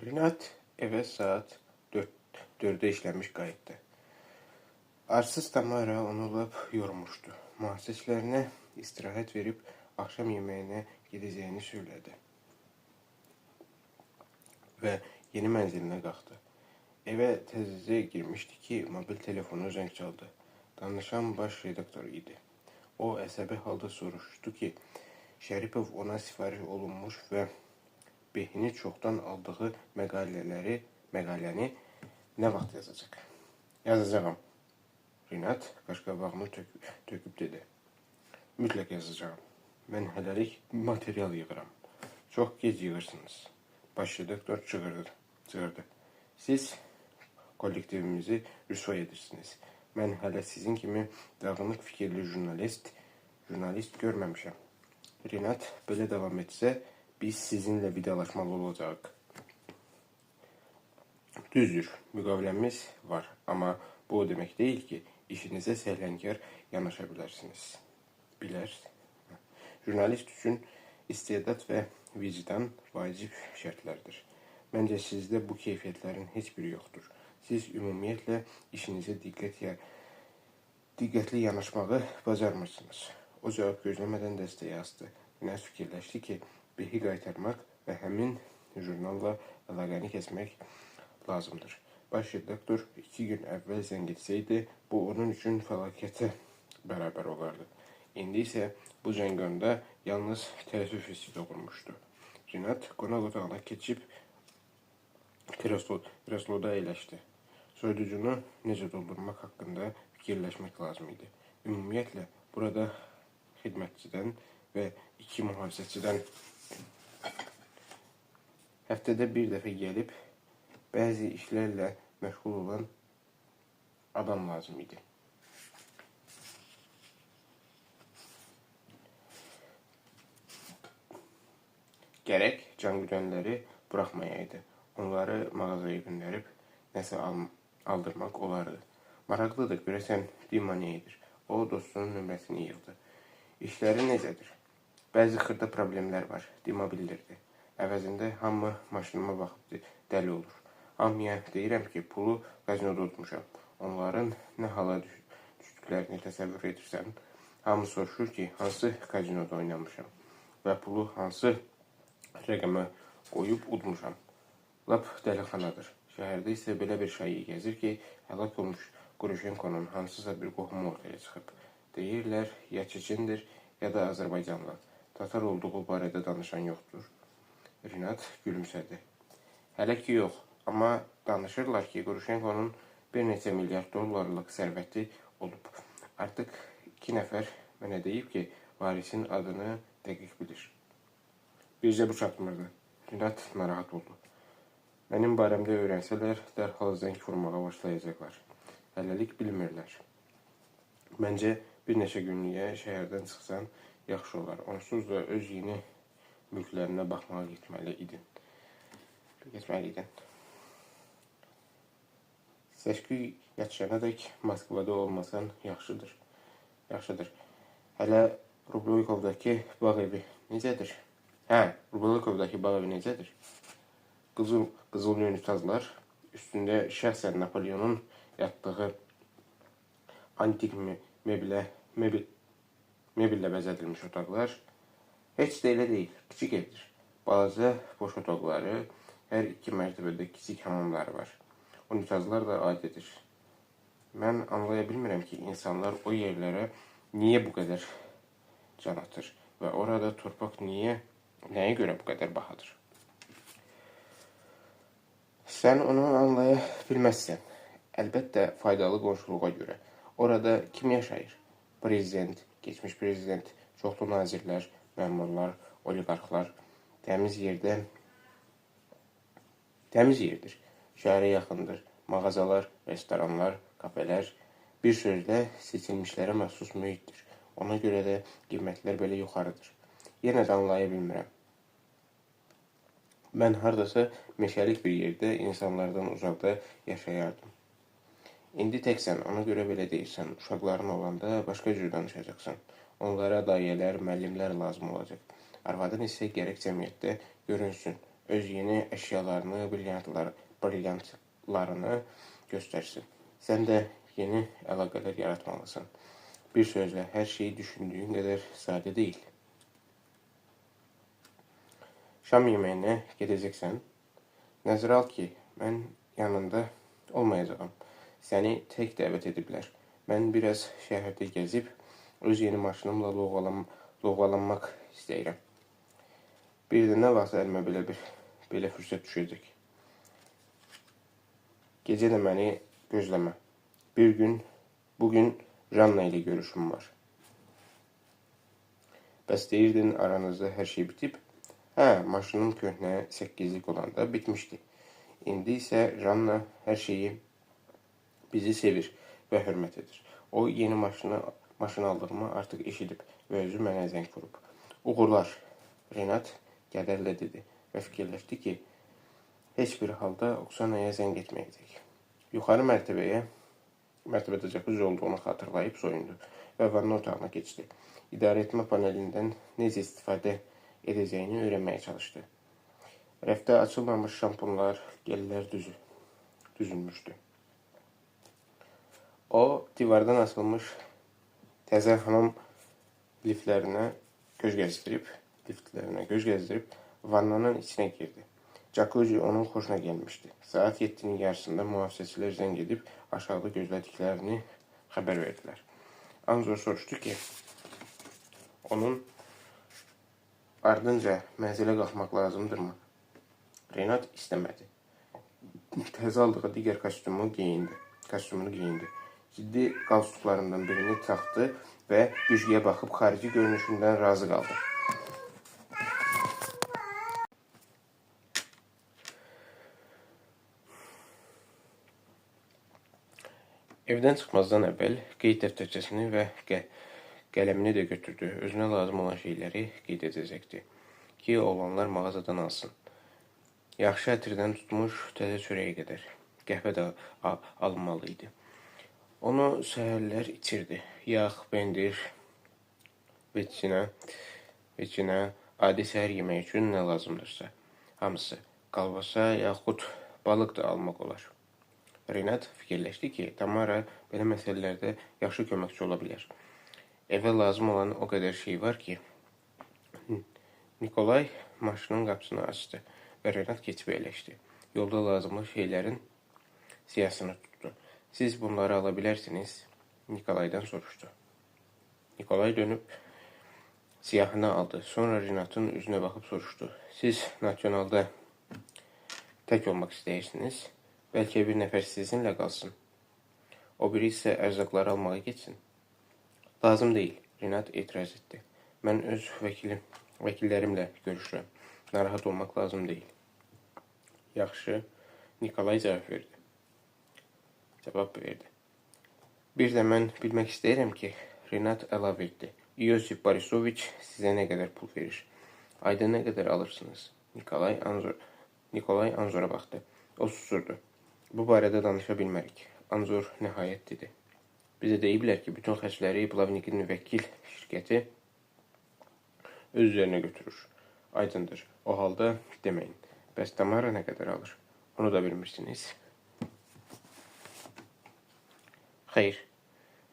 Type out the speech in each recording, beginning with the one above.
Rinat eve saat 4'de işləmiş qayıtdı. Arsız Tamara onu lap yormuşdu. Mühasislərinə istirahət verib axşam yeməyinə gedəcəyini söylədi. Və yeni mənzilinə qalxdı. Evə təzəcə girmişdi ki, mobil telefonu zəng çaldı. Danışan baş redaktor idi. O əsəbi halda soruşdu ki, Şəripov ona sifariş olunmuş və Behini çoxdan aldığı məqaləni nə vaxt yazacaq? Yazacağam. Rinat qaşqabağını töküb dedi. Mütləq yazacağam. Mən hələlik material yığıram. Çox gec yığırsınız. Baş redaktor çığırdı. Siz kollektivimizi rüsvay edirsiniz. Mən hələ sizin kimi dağınıq fikirli jurnalist görməmişəm. Rinat belə davam etsə, biz sizinlə vidalaşmalı olacaq. Düzdür, müqaviləmiz var, amma bu o demək deyil ki, işinizə səhlənkar yanaşa bilərsiniz. Jurnalist üçün istedad və vicdan vacib şərtlərdir. Məncə sizdə bu keyfiyyətlərin heç biri yoxdur. Siz ümumiyyətlə işinizə diqqətli yanaşmağı bacarmırsınız. O cavab gözləmədən dəstəyə astı. Rinat fikirləşdi ki, Behi qaytarmaq və həmin jurnalla əlaqəni kəsmək lazımdır. Baş redaktor 2 gün əvvəl zəng etsəydi, bu onun üçün fəlakətə bərabər olardı. İndi isə bu zəng onda yalnız təəssüf hissi doğurmuşdu. Rinat qonaq otağına keçib kresloda əyləşdi. Soyuducunu necə doldurmaq haqqında fikirləşmək lazım idi. Ümumiyyətlə, burada xidmətçidən və 2 mühafizəçidən həftədə bir dəfə gəlib, bəzi işlərlə məşğul olan adam lazım idi. Gərək cangüdənləri buraxmayaydı. Onları mağazaya göndərib nəsə aldırmaq olardı. Maraqlıdır, görəsən Dima nə edir? O dostunun nömrəsini yığdı. İşləri necədir? Bəzi xırda problemlər var, Dima bildirdi. Əvəzində hamı maşınıma baxıb dəli olur. Hamıya deyirəm ki, pulu qazinoda udmuşam. Onların nə hala düşdüklərini təsəvvür edirsən. Hamı soruşur ki, hansı qazinoda oynamışam və pulu hansı rəqəmə qoyub udmuşam. Lap dəlixanadır. Şəhərdə isə belə bir şayiə gəzir ki, həlak olmuş Quruşenkonun hansısa bir qohumu ortaya çıxıb. Deyirlər, ya Çeçendir, ya da Azərbaycanlı. Tatar olduğu barədə danışan yoxdur. Rinat gülümsədi. Hələ ki yox, amma danışırlar ki, Quruşenkonun bir neçə milyard dollarlıq sərvəti olub. Artıq 2 nəfər mənə deyib ki, varisin adını dəqiq bilir. Bircə bu çatmırdı. Rinat narahat oldu. Mənim barəmdə öyrənsələr, dərhal zəng vurmağa başlayacaqlar. Hələlik bilmirlər. Məncə, bir neçə günlüyə şəhərdən çıxsan yaxşı olar. Onsuz da öz yeni mülklərinə baxmağa getməli idin. Səşki yatışana dək Moskvada olmasan yaxşıdır. Hələ Rublykovdakı bağ evi necədir? Rublykovdakı bağ evi necədir? Qızıl yunitazlar, üstündə şəxsən Napoleonun yatdığı antik mebellə bəzədilmiş otaqlar. Heç də elə deyil, kiçik evdir. Balaca boş otaqları, hər 2 mərtəbədə kiçik hamamları var. Unitazlar da adidir. Mən anlaya bilmirəm ki, insanlar o yerlərə niyə bu qədər can atır və orada torpaq nəyə görə bu qədər bahadır? Sən onu anlaya bilməzsən. Əlbəttə, faydalı qonşuluğa görə. Orada kim yaşayır? Prezident, keçmiş prezident, çoxlu nazirlər, məmurlar, oliqarxlar. Təmiz yerdir. Şəhərə yaxındır. Mağazalar, restoranlar, kafelər. Bir sözlə seçilmişlərə məxsus mühitdir. Ona görə də qiymətlər belə yuxarıdır. Yenə də anlaya bilmirəm. Mən hardasa meşəlik bir yerdə insanlardan uzaqda yaşayardım. İndi təksən, ona görə belə deyirsən. Uşaqların olanda başqa cür danışacaqsan. Onlara dayələr, müəllimlər lazım olacaq. Arvadın isə gərək cəmiyyətdə görünsün. öz yeni əşyalarını, brilyantlarını göstərsin. Sən də yeni əlaqələr yaratmalısın. Bir sözlə, hər şey düşündüyün qədər sadə deyil. Şam yeməyinə gedəcəksən. Nəzərə al ki, mən yanında olmayacağam. Səni tək dəvət ediblər. Mən biraz şəhərdə gəzib, öz yeni maşınımla lovğalanmaq istəyirəm. Bir də nə vaxt əlimə belə fürsət düşəcək. Gecə də məni gözləmə. Bugün Janna ilə görüşüm var. Bəs deyirdin aranızda hər şey bitib? Hə, maşınım köhnə 8'lik olanda bitmişdi. İndi isə Janna hər şeyi bizi sevir və hörmət edir. O yeni maşın aldığımı artıq eşidib və özü mənə zəng vurub. Uğurlar, Renat kədərlə dedi və fikirləşdi ki, heç bir halda Oksanaya zəng etməyəcək. Yuxarı mərtəbədə cəkuzi olduğunu xatırlayıb soyundu və vanna otağına keçdi. İdarəetmə panelindən necə istifadə edəcəyini öyrənməyə çalışdı. Rəfdə açılmamış şampunlar, gellər düzülmüşdü. O, divardan asılmış təzə hamam liftlərinə göz gəzdirib vannanın içinə girdi. Jacuzzi onun xoşuna gəlmişdi. Saat 7'nin yarısında mühafizəçilər zəng edib aşağıda gözlədiklərini xəbər verdilər. Anzor soruşdu ki, onun ardınca mənzilə qalxmaq lazımdırmı? Renat istəmədi. Təzə aldığı digər kostyumunu geyindi. Ciddi qalstuklarından birini taxdı və güzgüyə baxıb xarici görünüşündən razı qaldı. Evdən çıxmazdan əvvəl qeyd dəftərçəsini və qələmini də götürdü. Özünə lazım olan şeyləri qeyd edəcəkdi ki, oğlanlar mağazadan alsın. Yaxşı ətirdən tutmuş təzə çörəyə qədər. Qəhvə də alınmalı idi. Onu səhərlər içirdi. Yağ, pendir, veçinə, adi səhər yemək üçün nə lazımdırsa. Hamısı, qalbasa yaxud balıq da almaq olar. Renat fikirləşdi ki, Tamara belə məsələlərdə yaxşı köməkçi ola bilər. Evə lazım olan o qədər şey var ki, Nikolay maşının qapısını açdı və Renat keçib əyləşdi. Yolda lazımlı şeylərin siyasını tutdu. Siz bunları ala bilərsiniz, Nikolaydan soruşdu. Nikolay dönüb siyahını aldı. Sonra Renatın üzünə baxıb soruşdu. Siz nasionalda tək olmaq istəyirsiniz? Bəlkə bir nəfər sizinlə qalsın. O biri isə ərzaqları almağa getsin. Lazım deyil, Renat etiraz etdi. Mən öz vəkillərimlə görüşürəm. Narahat olmaq lazım deyil. Yaxşı, Nikolay cavab verdi. Bir də mən bilmək istəyirəm ki, Renat əlavə etdi. Yosif Borisoviç sizə nə qədər pul verir? Ayda nə qədər alırsınız? Nikolay Anzora baxdı. O susurdu. Bu barədə danışa bilmərik. Anzor nəhayət dedi. Bizə deyiblər ki, bütün xərcləri Plavnikin vəkil şirkəti öz üzərinə götürür. Aydındır. O halda deməyin. Bəs Tamara nə qədər alır? Onu da bilmirsiniz. Xeyr.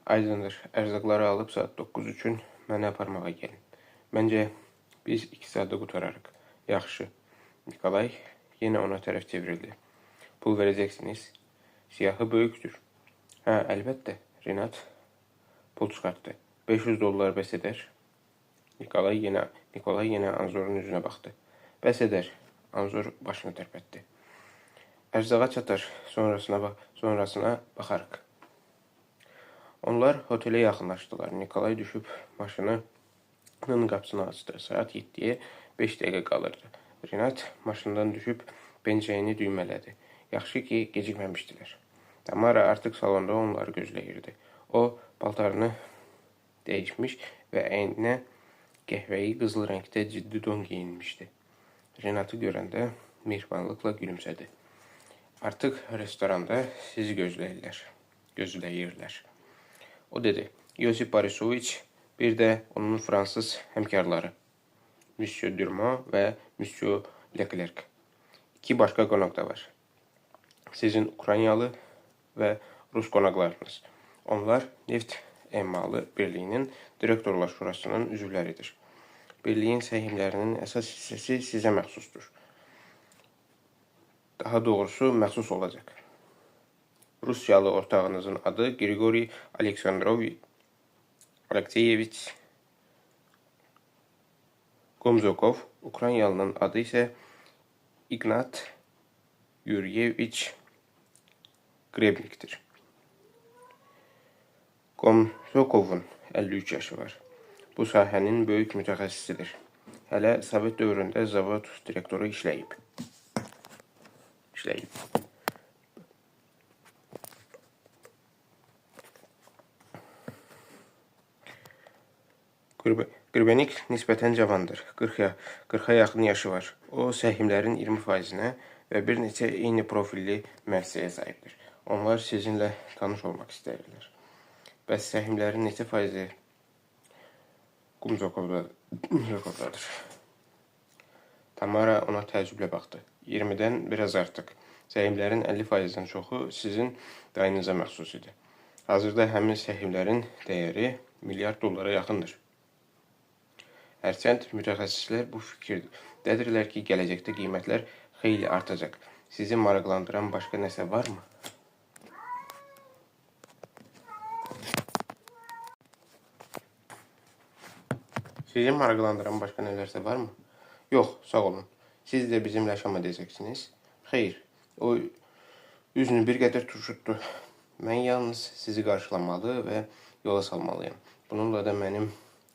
Aydındır. Ərzaqları alıb saat 9 üçün mənə aparmağa gəlin. Məncə biz 2 saatda qutararıq. Yaxşı. Nikolay yenə ona tərəf çevrildi. Pul verəcəksiniz. Siyahı böyükdür. Hə, əlbəttə. Renat pul çıxartdı. $500 bəs edər. Nikolay yenə Anzorun üzünə baxdı. Bəs edər. Anzor başını tərpətdi. Ərzağa çatar. Sonrasına baxarıq. Onlar otelə yaxınlaşdılar. Nikolay düşüb maşının qapısını açdı. Saat 7'ye 5 dəqiqə qalırdı. Renat maşından düşüb pencəyini düymələdi. Yaxşı ki, gecikməmişdilər. Tamara artıq salonda onları gözləyirdi. O, paltarını dəyişmiş və əyninə qəhvəyi qızıl rəngdə ciddi don geyinmişdi. Renatı görəndə mehribanlıqla gülümsədi. Artıq restoranda sizi gözləyirlər. O dedi, Yosif Borisoviç, bir də onun fransız həmkarları, Monsieur Durmont və Monsieur Leclerc. İki başqa qonaq da var. Sizin Ukraynalı və Rus qonaqlarınız. Onlar Neft Emalı Birliyinin Direktorlar Şurasının üzvləridir. Birliyin səhmlərinin əsas hissəsi sizə məxsusdur. Daha doğrusu məxsus olacaq. Rusiyalı ortağınızın adı Grigori Alekseyeviç Komzokov, Ukraynalının adı isə İgnat Yuryeviç Grebnikdir. Komzokovun 53 yaşı var. Bu sahənin böyük mütəxəssisidir. Hələ Sovet dövründə zavod direktoru işləyib. Qrebenik nisbətən cavandır. 40-a yaxın yaşı var. O, səhmlərin 20%-nə və bir neçə eyni profilli müəssisəyə sahibdir. Onlar sizinlə tanış olmaq istəyirlər. Bəs səhmlərin neçə faizi Komzokovdadır? Tamara ona təəccüblə baxdı. 20-dən biraz artıq. Səhmlərin 50%-dən çoxu sizin dayınıza məxsus idi. Hazırda həmin səhmlərin dəyəri milyard dollara yaxındır. Hərçənd mütəxəssislər bu fikirdədirlər ki, gələcəkdə qiymətlər xeyli artacaq. Sizi maraqlandıran başqa nəsə varmı? Sizi maraqlandıran başqa nələrsə varmı? Yox, sağ olun. Siz də bizimlə yaşam edəcəksiniz? Xeyr, o üzünü bir qədər turşutdu. Mən yalnız sizi qarşılamalı və yola salmalıyım. Bununla da mənim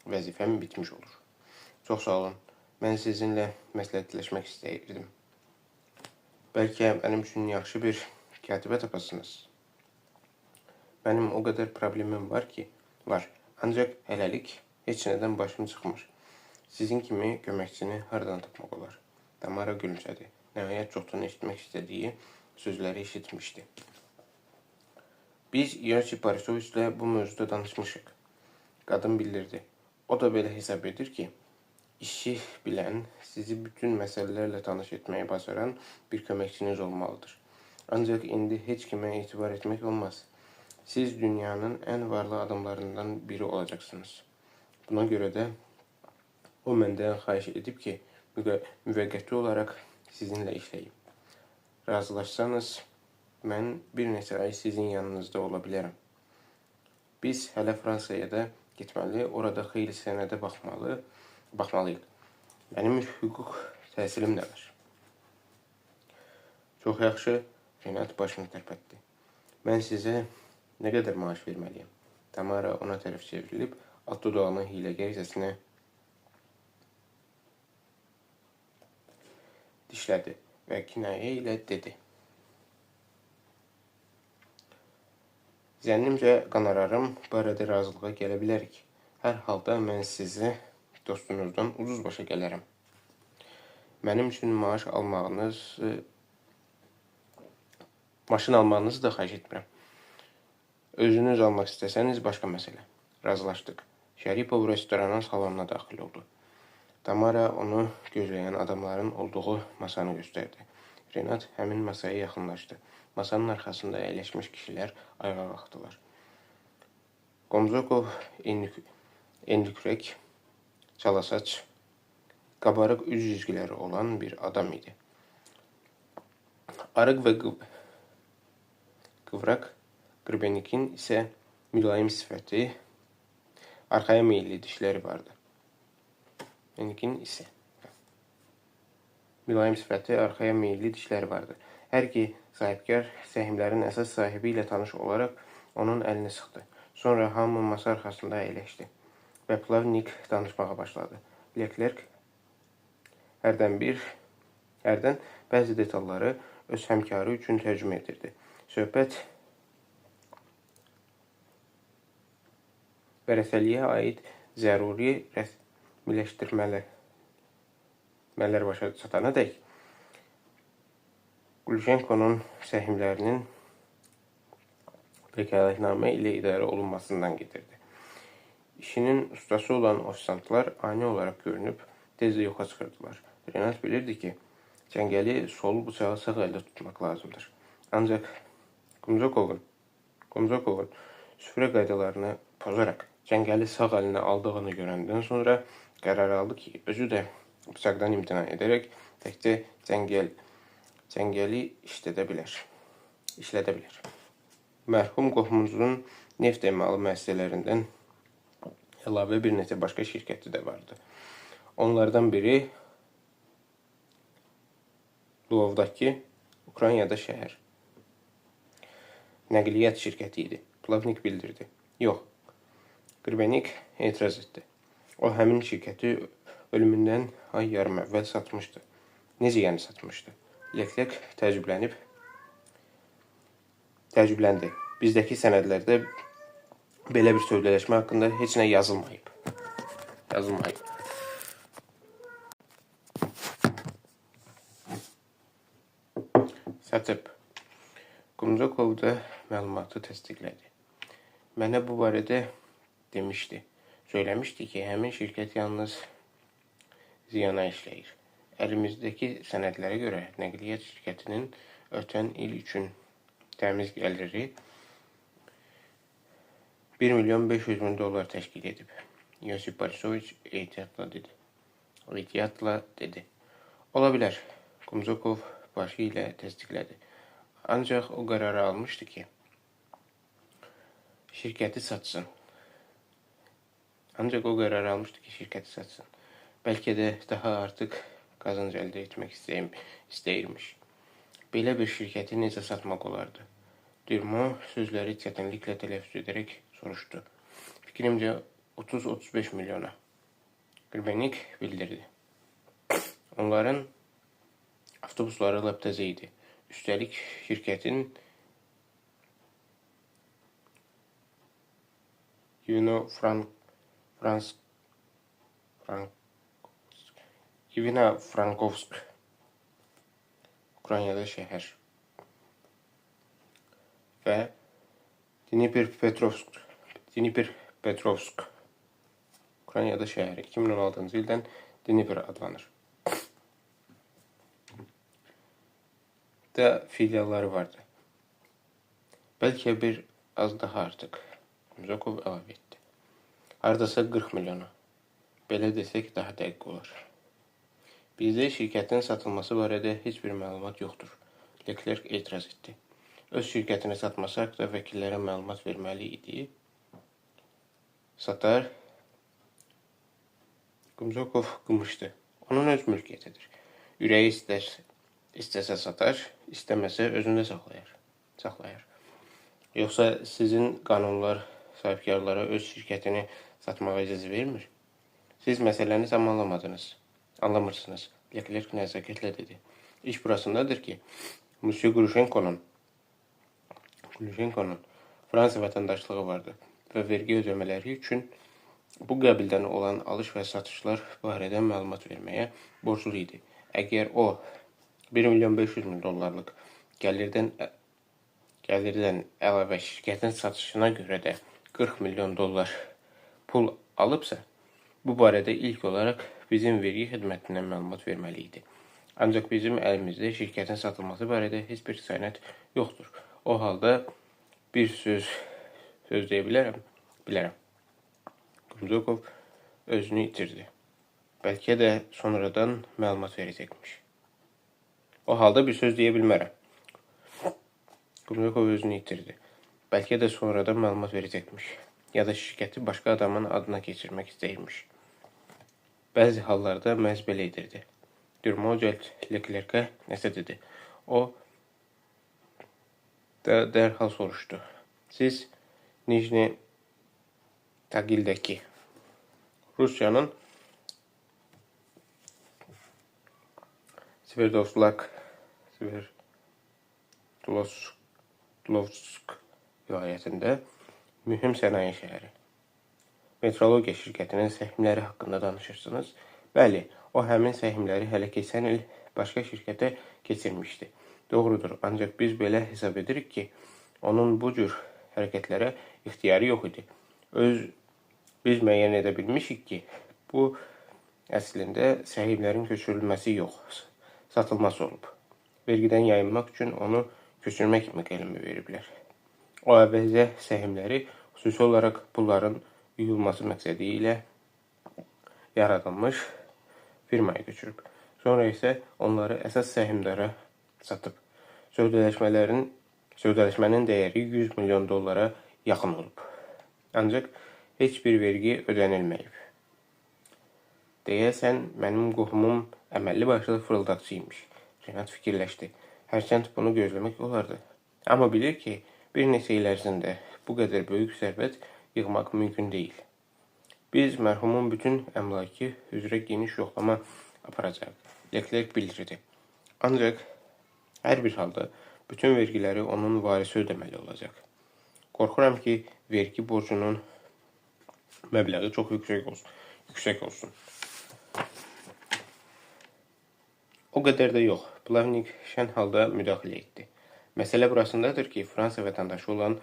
vəzifəm bitmiş olur. Çox sağ olun. Mən sizinlə məsləhətləşmək istəyirdim. Bəlkə mənim üçün yaxşı bir katibə tapasınız. Mənim o qədər problemim var ki, Ancaq hələlik heç nədən başım çıxmır. Sizin kimi köməkçini hardan tapmaq olar? Tamara gülümsədi. Nəhayət çoxdan eşitmək istədiyi sözləri eşitmişdi. Biz Yosif Borisoviçlə bu mövzuda danışmışıq. Qadın bildirdi. O da belə hesab edir ki, işi bilən, sizi bütün məsələlərlə tanış etməyi bacaran bir köməkçiniz olmalıdır. Ancaq indi heç kimə etibar etmək olmaz. Siz dünyanın ən varlı adamlarından biri olacaqsınız. Buna görə də o məndən xahiş edib ki, müvəqqəti olaraq sizinlə işləyim. Razılaşsanız, mən bir neçə ay sizin yanınızda ola bilərəm. Biz hələ Fransaya da getməli, orada xeyli sənədə baxmalıyıq. Mənim hüquq təhsilim də var. Çox yaxşı, Renat başını tərpətdi. Mən sizə nə qədər maaş verməliyəm? Tamara ona tərəf çevrilib, at dodağının hiləgərcəsinə dişlədi və kinayə ilə dedi. Zənnimcə qonorarım barədə razılığa gələ bilərik. Hər halda mən sizə dostunuzdan ucuz başa gələrəm. Mənim üçün maşın almağınızı da xahiş etmirəm. Özünüz almaq istəsəniz başqa məsələ. Razılaşdıq. Şəripov restoranın salonuna daxil oldu. Tamara onu gözləyən adamların olduğu masanı göstərdi. Renat həmin masaya yaxınlaşdı. Masanın arxasında əyləşmiş kişilər ayağa qalxdılar. Komzokov enlikürək, çalasaç, qabarıq üz cizgiləri olan bir adam idi. Arıq və qıvraq, Qrebenikin isə mülayim sifəti, arxaya meyilli dişləri vardı. Hər iki sahibkar səhmlərin əsas sahibi ilə tanış olaraq onun əlini sıxdı. Sonra hamı masa arxasında əyləşdi və Plavnik danışmağa başladı. Leclerc hərdən bəzi detalları öz həmkarı üçün tərcümə edirdi. Söhbət vərəsəliyə aid zəruri rəsmiləşdirmələr başa çatana dək Gülşenkonun səhmlərinin vəkalətnamə ilə idarə olunmasından gedirdi. İşinin ustası olan ofisantlar ani olaraq görünüb tezlə yoxa çıxırdılar. Renat bilirdi ki, cəngəli sol bıçağı sağ əldə tutmaq lazımdır. Ancaq Kumzokovun süfrə qaydalarını pozaraq cəngəli sağ əlinə aldığını görəndən sonra qərar aldı ki, özü də bıçaqdan imtina edərək təkcə cəngəli işlədə bilər. Mərhum qohumumuzun neft emalı müəssisələrindən əlavə bir neçə başqa şirkəti də vardı. Onlardan biri Lvovdakı Ukraynada şəhər nəqliyyat şirkəti idi. Plavnik bildirdi. Yox. Qırbenik etiraz etdi. O həmin şirkəti ölümündən ay yarım əvvəl satmışdı. Necə yəni satmışdı? Leclerc təəccübləndi. Bizdəki sənədlərdə belə bir sövdələşmə haqqında heç nə yazılmayıb. Satıb. Kumzokov da məlumatı təsdiqlədi. Mənə bu barədə söyləmişdi ki, həmin şirkət yalnız ziyana işləyir. Əlimizdəki sənədlərə görə nəqliyyat şirkətinin ötən il üçün təmiz gəliri $1.500.000 təşkil edib. Yosif Borisoviç ehtiyatla dedi. Ola bilər, Kumzokov başı ilə təsdiqlədi. Ancaq o qərarı almışdı ki, şirkəti satsın. Bəlkə də daha artıq qazanc əldə etmək istəyirmiş. Belə bir şirkəti necə satmaq olardı? Durmo sözləri çətinliklə tələffüz edərək soruşdu. Fikrimcə 30-35 milyona. Qırbenik bildirdi. Onların avtobusları lap təzə idi. Üstəlik şirkətin Ivano-Frankovsk Ukraynada şəhər və Dnipropetrovsk Ukraynada şəhəri 2016-cı ildən Dnipr adlanır. Da filialları vardı. Bəlkə bir az daha artıq. Kumzokov əlavə etdi. Hardasa 40 milyona. Belə desək daha dəqiq olar. Bizdə şirkətin satılması barədə heç bir məlumat yoxdur. Leclerc etiraz etdi. Öz şirkətini satması haqqında vəkillərə məlumat verməli idi. Satar. Kumzokov qımışdı. Onun öz mülkiyyətidir. Ürəyi istəsə satar, istəməsə özündə saxlayar. Yoxsa sizin qanunlar sahibkarlara öz şirkətini satmağa icazə vermir? Siz məsələni anlamırsınız. Leclerc nəzakətlə dedi. İş burasındadır ki, Monsieur Grushenko'nun Fransa vətəndaşlığı vardı və vergi ödəmələri üçün bu qəbildən olan alış və satışlar barədə məlumat verməyə borclu idi. Əgər o $1.500.000 gəlirdən əlavə şirkətin satışına görə də $40 milyon pul alıbsa, bu barədə ilk olaraq bizim vergi xidmətindən məlumat verməli idi. Ancaq bizim əlimizdə şirkətin satılması barədə heç bir sənəd yoxdur. O halda bir söz deyə bilərəm. Kumzokov özünü itirdi. Bəlkə də sonradan məlumat verəcəkmiş. O halda bir söz deyə bilmərəm. Kumzokov özünü itirdi. Bəlkə də sonradan məlumat verəcəkmiş. Ya da şirkəti başqa adamın adına keçirmək istəyirmiş. Bəzi hallarda məhz belə edirdi. Durmo Leclerc'ə nəsə dedi. O da dərhal soruşdu. Siz Nijni Tagildəki Rusiyanın Sverdlovsk vilayətində mühüm sənaye şəhəri. Metrologiya şirkətinin səhmləri haqqında danışırsınız. Bəli, o həmin səhmləri hələ keçən il başqa şirkətə keçirmişdi. Doğrudur, ancaq biz belə hesab edirik ki, onun bu cür hərəkətlərə ixtiyarı yox idi. Biz müəyyən edə bilmişik ki, bu əslində səhmlərin köçürülməsi yox, satılması olub. Vergidən yayınmaq üçün onu köçürmək kimi qələmə veriblər. O əvvəlcə səhmləri xüsusi olaraq pulların yuyulması məqsədi ilə yaradılmış firmaya köçürüb. Sonra isə onları əsas səhmdara satıb. Sövdələşmənin dəyəri 100 milyon dollara yaxın olub. Ancaq heç bir vergi ödənilməyib. Deyəsən, mənim qohumum əməlli başlı fırıldaqçı imiş. Renat fikirləşdi. Hərçənd bunu gözləmək olardı. Amma bilir ki, bir neçə il ərzində bu qədər böyük sərvət yığmaq mümkün deyil. Biz mərhumun bütün əmlakı üzrə geniş yoxlama aparacaq. Leclerc bildirdi. Ancaq hər bir halda bütün vergiləri onun varisi ödəməli olacaq. Qorxuram ki, vergi borcunun məbləği çox yüksək olsun. O qədər də yox. Plavnik şən halda müdaxilə etdi. Məsələ burasındadır ki, Fransa vətəndaşı olan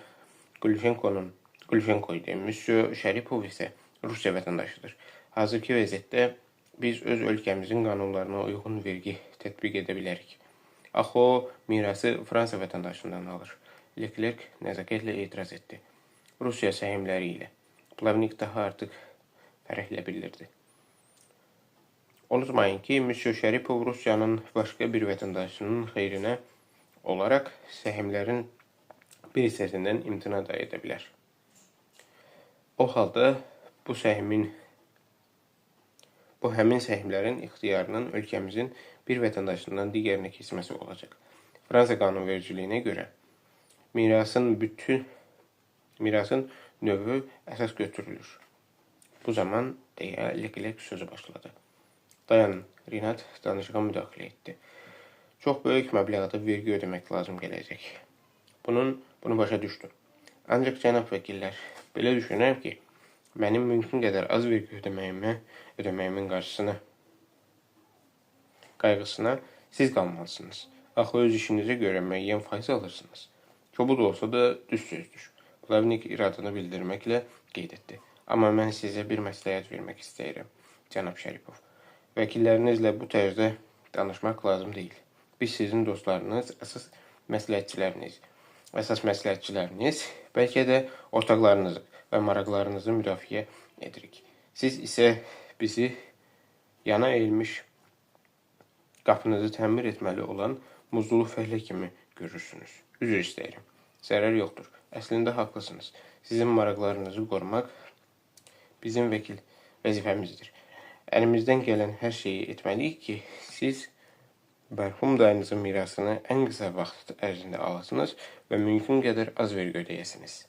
Gülşenko idi. Monsieur Şəripov isə Rusiya vətəndaşıdır. Hazırki vəziyyətdə biz öz ölkəmizin qanunlarına uyğun vergi tətbiq edə bilərik. Axı o, mirası Fransa vətəndaşından alır. Leclerc nəzakətlə etiraz etdi. Rusiya səhmləri ilə. Plavnik daha artıq fərəhlə bildirdi. Unutmayın ki, Monsieur Şəripov Rusiyanın başqa bir vətəndaşının xeyrinə olaraq səhmlərin bir hissəsindən imtina da edə bilər. O halda bu həmin səhmlərin ixtiyarının ölkəmizin bir vətəndaşından digərinə keçməsi olacaq. Fransa qanunvericiliyinə görə mirasın növü əsas götürülür. Bu zaman deyə Leclerc sözü başladı. Dayanın, Renat danışığa müdaxilə etdi. Çox böyük məbləğdə vergi ödəmək lazım gələcək. Bunu başa düşdüm. Ancaq cənab vəkillər, belə düşünürəm ki, mənim mümkün qədər az vergi ödəməyimin qayğısına siz qalmalısınız. Axı öz işinizə görə müəyyən faiz alırsınız. Kobud olsa da düz sözdür. Plavnik iradını bildirməklə qeyd etdi. Amma mən sizə bir məsləhət vermək istəyirəm, cənab Şəripov. Vəkillərinizlə bu tərzdə danışmaq lazım deyil. Biz sizin dostlarınız, əsas məsləhətçiləriniz, bəlkə də ortaqlarınızı və maraqlarınızı müdafiə edirik. Siz isə bizi yana eğilmiş qapınızı təmir etməli olan muzlu fəhlə kimi görürsünüz. Üzr istəyirəm. Zərər yoxdur. Əslində haqlısınız. Sizin maraqlarınızı qorumaq bizim vəzifəmizdir. Əlimizdən gələn hər şeyi etməliyik ki, siz mərhum dayınızın mirasını ən qısa vaxt ərzində alasınız və mümkün qədər az vergi ödəyəsiniz.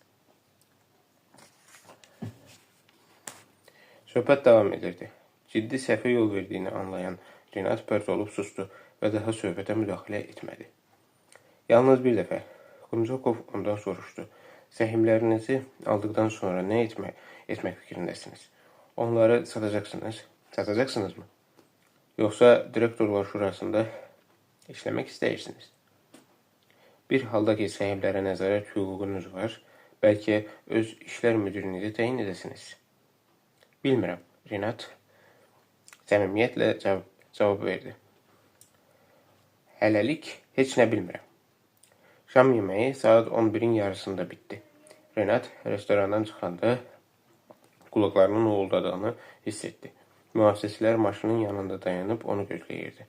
Söhbət davam edirdi. Ciddi səhvə yol verdiyini anlayan Renat pərt olub sustu və daha söhbətə müdaxilə etmədi. Yalnız bir dəfə Kumzakov ondan soruşdu. Səhmlərinizi aldıqdan sonra nə etmək fikrindəsiniz? Onları satacaqsınızmı? Yoxsa direktorlar şurasında işləmək istəyirsiniz? Bir halda ki, səhmlərə nəzarət hüququnuz var, bəlkə öz işlər müdirinizi təyin edəsiniz. Bilmirəm, Renat səmimiyyətlə cavab verdi. Hələlik heç nə bilmirəm. Şam yeməyi saat 11-in yarısında bitdi. Renat restorandan çıxanda qulaqlarının uğuldadığını hiss etdi. Mühafizəçilər maşının yanında dayanıb onu gözləyirdi.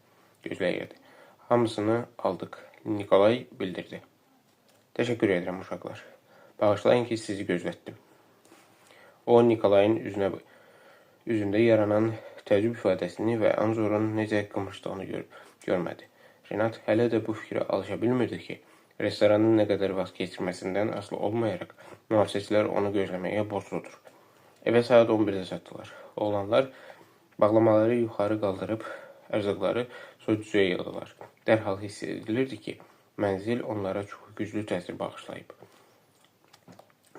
Hamısını aldıq, Nikolay bildirdi. Təşəkkür edirəm uşaqlar. Bağışlayın ki, sizi gözlətdim. O, Nikolayın üzündə yaranan təəccüb ifadəsini və Anzorun necə qımışdığını görmədi. Renat hələ də bu fikrə alışa bilmirdi ki, restoranın nə qədər vaxt keçirməsindən asılı olmayaraq, mühafizəçilər onu gözləməyə borcludur. Evə saat 11-də çatdılar. Oğlanlar bağlamaları yuxarı qaldırıb, ərzaqları soyuducuya yığdılar. Dərhal hiss edilirdi ki, mənzil onlara çox güclü təsir bağışlayıb.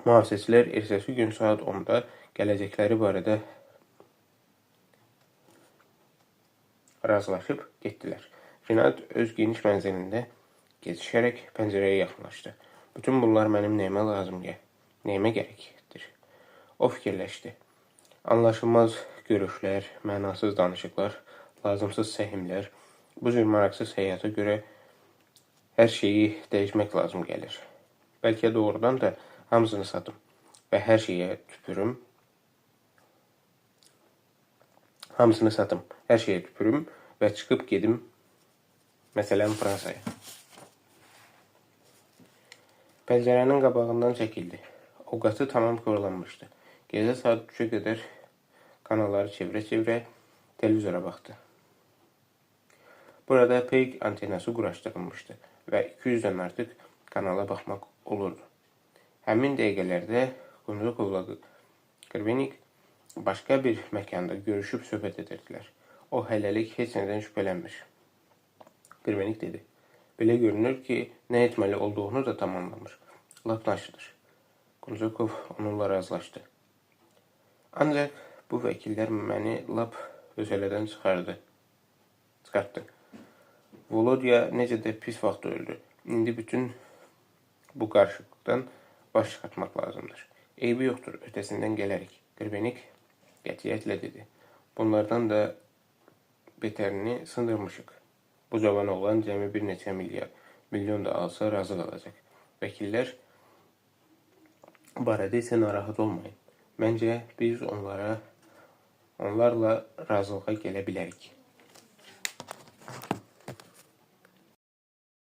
Mühafizəçilər ertəsi gün saat 10-da gələcəkləri barədə razılaşıb getdilər. Renat öz geniş mənzilində keçişərək pəncərəyə yaxınlaşdı. Bütün bunlar mənim nəyimə gərəkdir? O fikirləşdi. Anlaşılmaz görüşlər, mənasız danışıqlar, lazımsız səhmlər, Bu cür maraqsız həyata görə hər şeyi dəyişmək lazım gəlir. Bəlkə doğrudan da hamısını satım və hər şeyə tüpürüm. Hamısını satım, hər şeyə tüpürüm və çıxıb gedim, məsələn, Fransaya. Pəncərənin qabağından çəkildi. Ovqatı tamam korlanmışdı. Gecə saat 3-ə qədər kanalları çevirə-çevirə televizora baxdı. Burada peyk antenası quraşdırılmışdı və 200-dən artıq kanala baxmaq olurdu. Həmin dəqiqələrdə Qunzukovla Qırvenik başqa bir məkanda görüşüb söhbət edirdilər. O hələlik heç nədən şübhələnmir. Qırvenik dedi. Belə görünür ki, nə etməli olduğunu da tam anlamır. Lap naşıdır. Qunzukov onunla razılaşdı. Ancaq bu vəkillər məni lap özələdən çıxartdı. Volodya necə də pis vaxt öldü. İndi bütün bu qarışıqlıqdan baş çıxartmaq lazımdır. Eybi yoxdur, ötəsindən gələrik. Qırvenik qətiyyətlə dedi. Bunlardan da betərini sındırmışıq. Bu cavan oğlan cəmi bir neçə milyon da alsa razı qalacaq. Vəkillər barədə isə narahat olmayın. Məncə biz onlarla razılığa gələ bilərik.